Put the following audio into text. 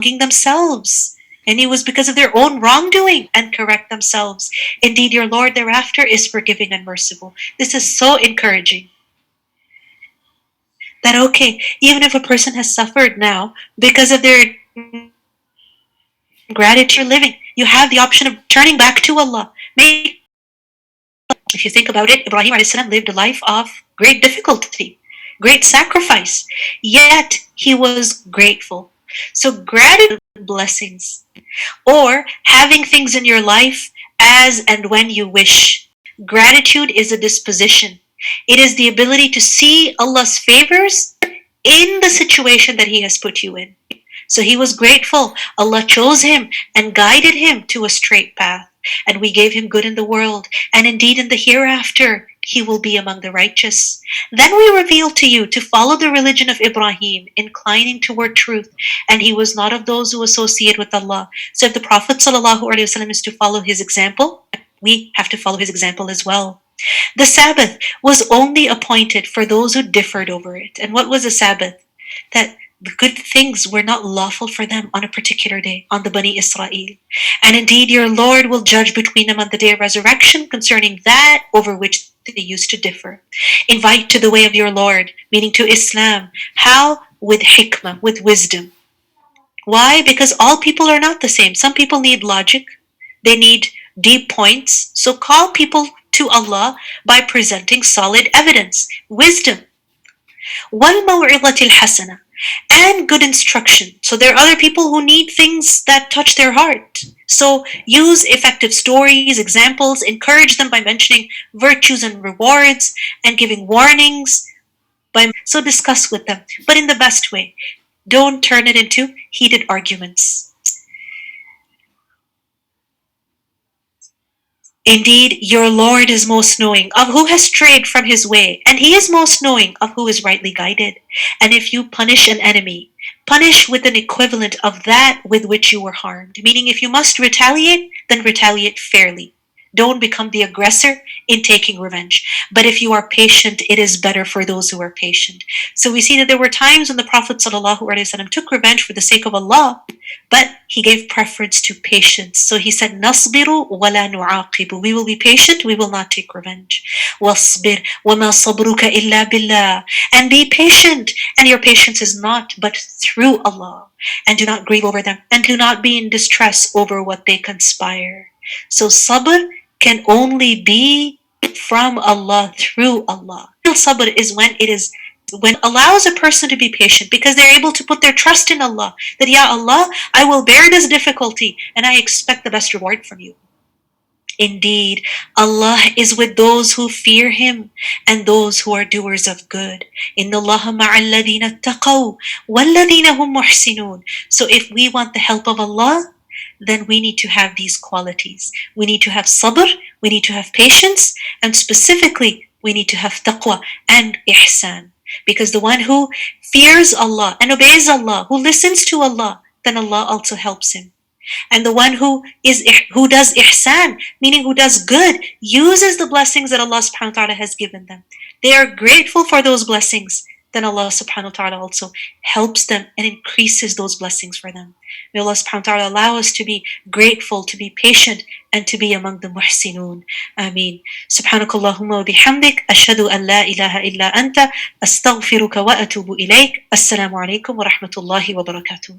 themselves. And it was because of their own wrongdoing and correct themselves. Indeed, your Lord thereafter is forgiving and merciful. This is so encouraging. That okay, even if a person has suffered now because of their gratitude living, you have the option of turning back to Allah. If you think about it, Ibrahim a.s. lived a life of great difficulty, great sacrifice, yet he was grateful. So gratitude blessings, or having things in your life as and when you wish. Gratitude is a disposition. It is the ability to see Allah's favors in the situation that He has put you in. So he was grateful. Allah chose him and guided him to a straight path. And we gave him good in the world. And indeed in the hereafter, he will be among the righteous. Then we revealed to you to follow the religion of Ibrahim, inclining toward truth. And he was not of those who associate with Allah. So if the Prophet ﷺ is to follow his example, we have to follow his example as well. The Sabbath was only appointed for those who differed over it. And what was the Sabbath? That the good things were not lawful for them on a particular day, on the Bani Israel. And indeed your Lord will judge between them on the day of resurrection concerning that over which they used to differ. Invite to the way of your Lord, meaning to Islam. How? With hikmah, with wisdom. Why? Because all people are not the same. Some people need logic. They need deep points. So call people to Allah by presenting solid evidence, wisdom. وَالْمَوْعِظَةِ الْحَسَنَةِ, and good instruction. So there are other people who need things that touch their heart. So use effective stories, examples, encourage them by mentioning virtues and rewards and giving warnings. So discuss with them, but in the best way. Don't turn it into heated arguments. Indeed, your Lord is most knowing of who has strayed from his way, and he is most knowing of who is rightly guided. And if you punish an enemy, punish with an equivalent of that with which you were harmed. Meaning, if you must retaliate, then retaliate fairly. Don't become the aggressor in taking revenge. But if you are patient, it is better for those who are patient. So we see that there were times when the Prophet ﷺ took revenge for the sake of Allah, but he gave preference to patience. So he said, "Nasbiru wala nu'aqibu." We will be patient, we will not take revenge. "Wasbir wama sabruka illa billah." And be patient, and your patience is not but through Allah. And do not grieve over them, and do not be in distress over what they conspire. So sabr can only be from Allah, through Allah. Real sabr is when it allows a person to be patient, because they're able to put their trust in Allah. That, Ya Allah, I will bear this difficulty and I expect the best reward from you. Indeed, Allah is with those who fear Him and those who are doers of good. Inna Allaha ma'al ladina taqaw walladina hum muhsinun. So if we want the help of Allah, then we need to have these qualities. We need to have sabr, we need to have patience, and specifically, we need to have taqwa and ihsan. Because the one who fears Allah and obeys Allah, who listens to Allah, then Allah also helps him. And the one who does ihsan, meaning who does good, uses the blessings that Allah subhanahu wa ta'ala has given them. They are grateful for those blessings. Then Allah subhanahu wa ta'ala also helps them and increases those blessings for them. May Allah subhanahu wa ta'ala allow us to be grateful, to be patient, and to be among the muhsinun. Ameen. Subhanakallahumma wa bihamdik. Ashhadu an la ilaha illa anta. Astaghfiruka wa atubu ilayk. Assalamu alaikum wa rahmatullahi wa barakatuh.